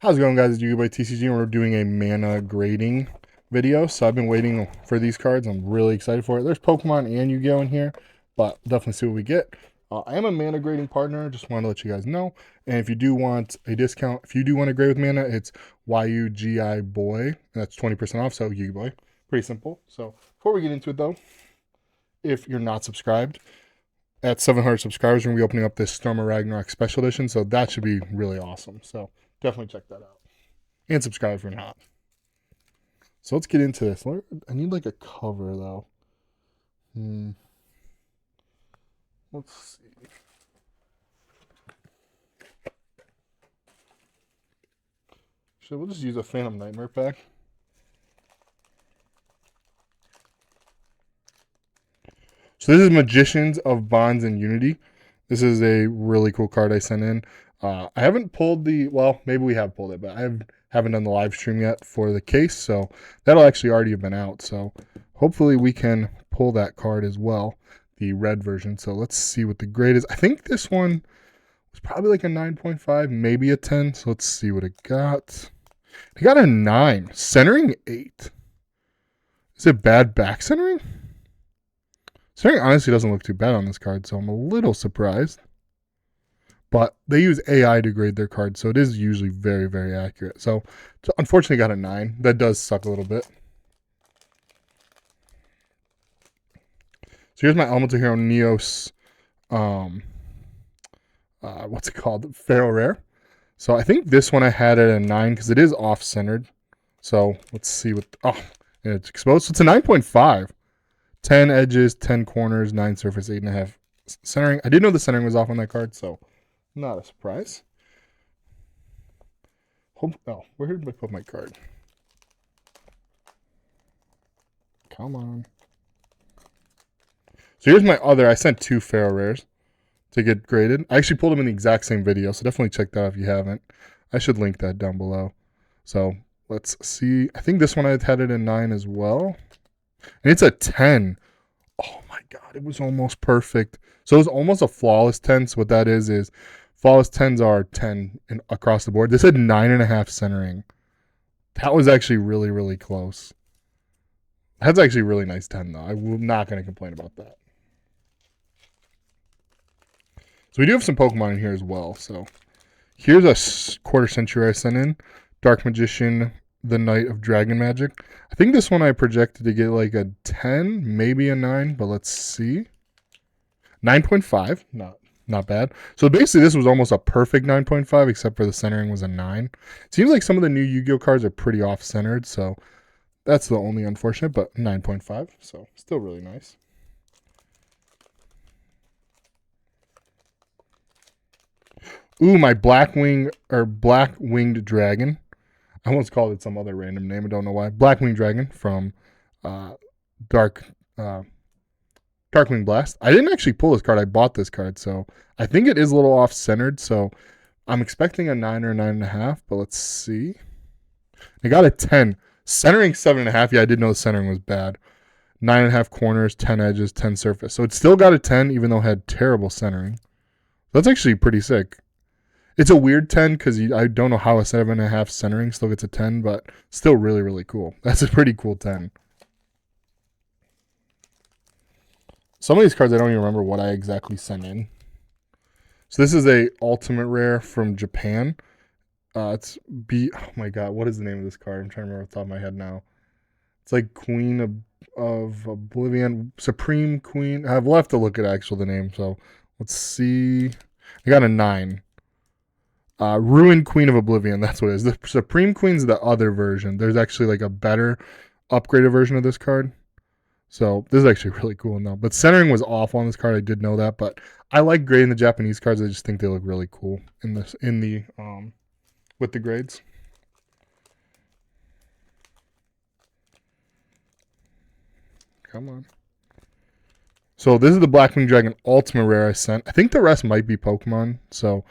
How's it going, guys? It's YUGIBOY TCG, and we're doing a mana grading video. So I've been waiting for these cards. I'm really excited for it. There's Pokemon and Yu-Gi-Oh in here, but definitely see what we get. I am a mana grading partner. Just wanted to let you guys know. And if you do want a discount, if you do want to grade with mana, it's YUGIBOY. That's 20% off. So YUGIBOY, pretty simple. So before we get into it, though, if you're not subscribed, at 700 subscribers, we're going to be opening up this Storm of Ragnarok Special Edition. So that should be really awesome. So definitely check that out. And subscribe if you're not. So let's get into this. I need like a cover though. Let's see. We'll just use a Phantom Nightmare pack. So this is Magicians of Bonds and Unity. This is a really cool card I sent in. I haven't pulled well, maybe we have pulled it, but I haven't done the live stream yet for the case, so that'll actually already have been out. So hopefully we can pull that card as well, the red version. So let's see what the grade is. I think this one was probably like a 9.5, maybe a 10. So let's see what it got. It got a 9. Centering 8. Is it bad back centering? Centering honestly doesn't look too bad on this card, so I'm a little surprised. But they use AI to grade their cards, so it is usually very, very accurate. So unfortunately got a 9. That does suck a little bit. So here's my Elemental Hero Neos, what's it called? Pharaoh Rare. So I think this one I had at a 9 because it is off-centered. So let's see what, and it's exposed. So it's a 9.5. 10 edges, 10 corners, 9 surface, 8.5 centering. I did know the centering was off on that card, so not a surprise. Where did I put my card? Come on. So here's my other. I sent 2 Pharaoh Rares to get graded. I actually pulled them in the exact same video, so definitely check that out if you haven't. I should link that down below. So let's see. I think this one I had it in 9 as well. And it's a 10. Oh my god, it was almost perfect. So it was almost a flawless 10. So what that is flawless 10s are 10 across the board. This had 9.5 centering. That was actually really, really close. That's actually a really nice 10 though. I'm not going to complain about that. So we do have some Pokemon in here as well. So here's a quarter century I sent in. Dark Magician, the Knight of Dragon Magic. I think this one I projected to get like a 10, maybe a 9, but let's see. 9.5, not bad. So basically this was almost a perfect 9.5, except for the centering was a 9. Seems like some of the new Yu-Gi-Oh cards are pretty off-centered, so that's the only unfortunate, but 9.5, so still really nice. Ooh, my Black-Winged Dragon. I once called it some other random name. I don't know why. Blackwing Dragon from Darkwing Blast. I didn't actually pull this card. I bought this card, so I think it is a little off-centered. So I'm expecting a 9 or 9.5, but let's see. I got a 10. Centering 7.5. Yeah, I did know the centering was bad. 9.5 corners, 10 edges, 10 surface. So it still got a 10, even though it had terrible centering. That's actually pretty sick. It's a weird 10 because I don't know how a 7.5 centering still gets a 10, but still really, really cool. That's a pretty cool 10. Some of these cards I don't even remember what I exactly sent in. So this is a ultimate rare from Japan. Oh my god, what is the name of this card? I'm trying to remember off the top of my head now. It's like Queen of Oblivion, Supreme Queen. We'll have to look at the name. So let's see. I got a 9. Ruined Queen of Oblivion, that's what it is. The Supreme Queen's the other version. There's actually like a better upgraded version of this card. So this is actually really cool now. But centering was awful on this card. I did know that, but I like grading the Japanese cards. I just think they look really cool with the grades. Come on. So this is the Blackwing Dragon Ultimate Rare I sent. I think the rest might be Pokemon. So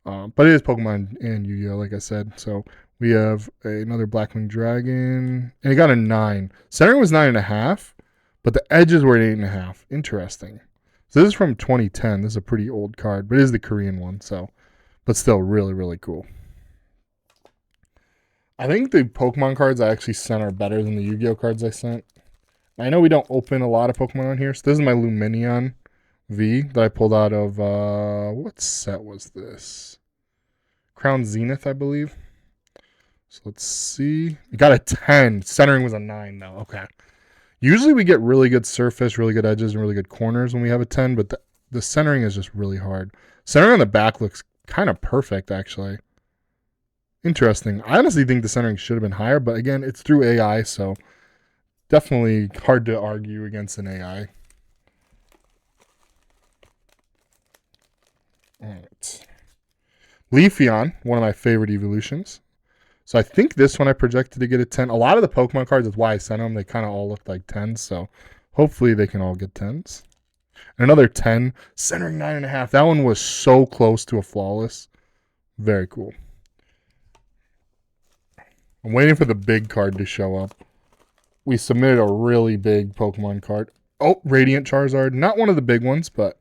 but it is Pokemon and Yu-Gi-Oh, like I said. So we have another Blackwing Dragon. And it got a 9. Centering was 9.5, but the edges were at 8.5. Interesting. So this is from 2010. This is a pretty old card, but it is the Korean one. So, but still really, really cool. I think the Pokemon cards I actually sent are better than the Yu-Gi-Oh cards I sent. I know we don't open a lot of Pokemon on here, so this is my Luminion V that I pulled out of, what set was this? Crown Zenith, I believe. So let's see. We got a 10. Centering was a 9, though. Okay. Usually we get really good surface, really good edges, and really good corners when we have a 10, but the centering is just really hard. Centering on the back looks kind of perfect, actually. Interesting. I honestly think the centering should have been higher, but again, it's through AI, so definitely hard to argue against an AI. All right. Leafeon, one of my favorite evolutions. So I think this one I projected to get a 10. A lot of the Pokemon cards, that's why I sent them. They kind of all look like 10s, so hopefully they can all get 10s. Another 10, centering 9.5. That one was so close to a flawless. Very cool. I'm waiting for the big card to show up. We submitted a really big Pokemon card. Oh, Radiant Charizard. Not one of the big ones, but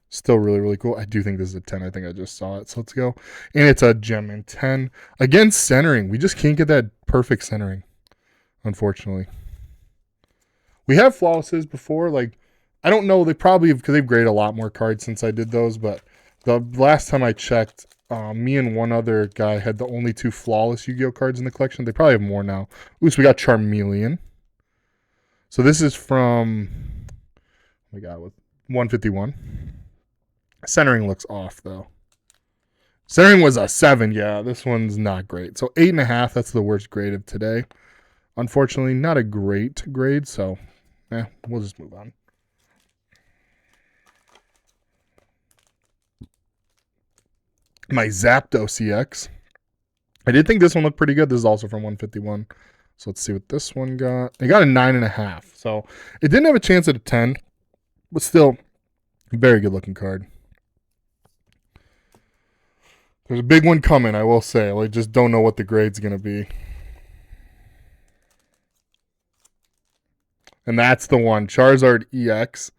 still really, really cool. I do think this is a 10. I think I just saw it. So let's go. And it's a gem in 10. Again, centering. We just can't get that perfect centering, unfortunately. We have flawlesses before. Like, I don't know. They probably have, because they've graded a lot more cards since I did those. But the last time I checked, me and one other guy had the only 2 flawless Yu-Gi-Oh cards in the collection. They probably have more now. Ooh, so we got Charmeleon. So this is from, oh my God, with 151. Centering looks off, though. Centering was a 7. Yeah, this one's not great. So 8.5, that's the worst grade of today. Unfortunately, not a great grade, so we'll just move on. My Zapdos CX. I did think this one looked pretty good. This is also from 151. So let's see what this one got. It got a 9.5. So it didn't have a chance at a 10, but still, very good looking card. There's a big one coming, I will say. I just don't know what the grade's going to be. And that's the one, Charizard EX.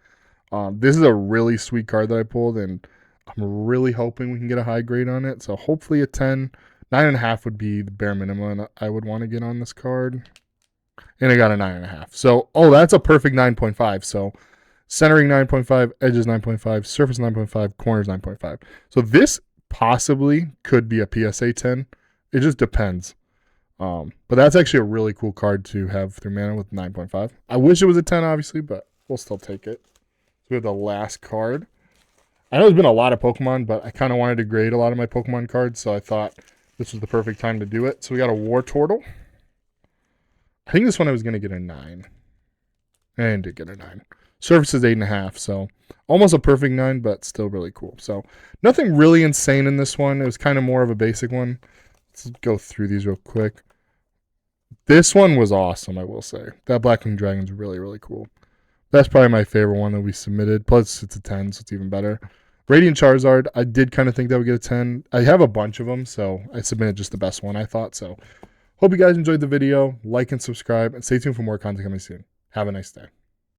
This is a really sweet card that I pulled, and I'm really hoping we can get a high grade on it. So hopefully a 10. 9.5 would be the bare minimum I would want to get on this card. And I got a 9.5. So, that's a perfect 9.5. So centering 9.5, edges 9.5, surface 9.5, corners 9.5. So this possibly could be a PSA 10. It just depends. But that's actually a really cool card to have through mana with 9.5. I wish it was a 10, obviously, but we'll still take it. So we have the last card. I know there's been a lot of Pokemon, but I kind of wanted to grade a lot of my Pokemon cards, so I thought this was the perfect time to do it. So we got a Wartortle. I think this one I was going to get a 9. And did get a 9. Surface is 8.5, so almost a perfect 9, but still really cool. So nothing really insane in this one. It was kind of more of a basic one. Let's go through these real quick. This one was awesome, I will say. That Blackwing Dragon's really, really cool. That's probably my favorite one that we submitted. Plus, it's a 10, so it's even better. Radiant Charizard, I did kind of think that would get a 10. I have a bunch of them, so I submitted just the best one, I thought. So hope you guys enjoyed the video. Like and subscribe, and stay tuned for more content coming soon. Have a nice day.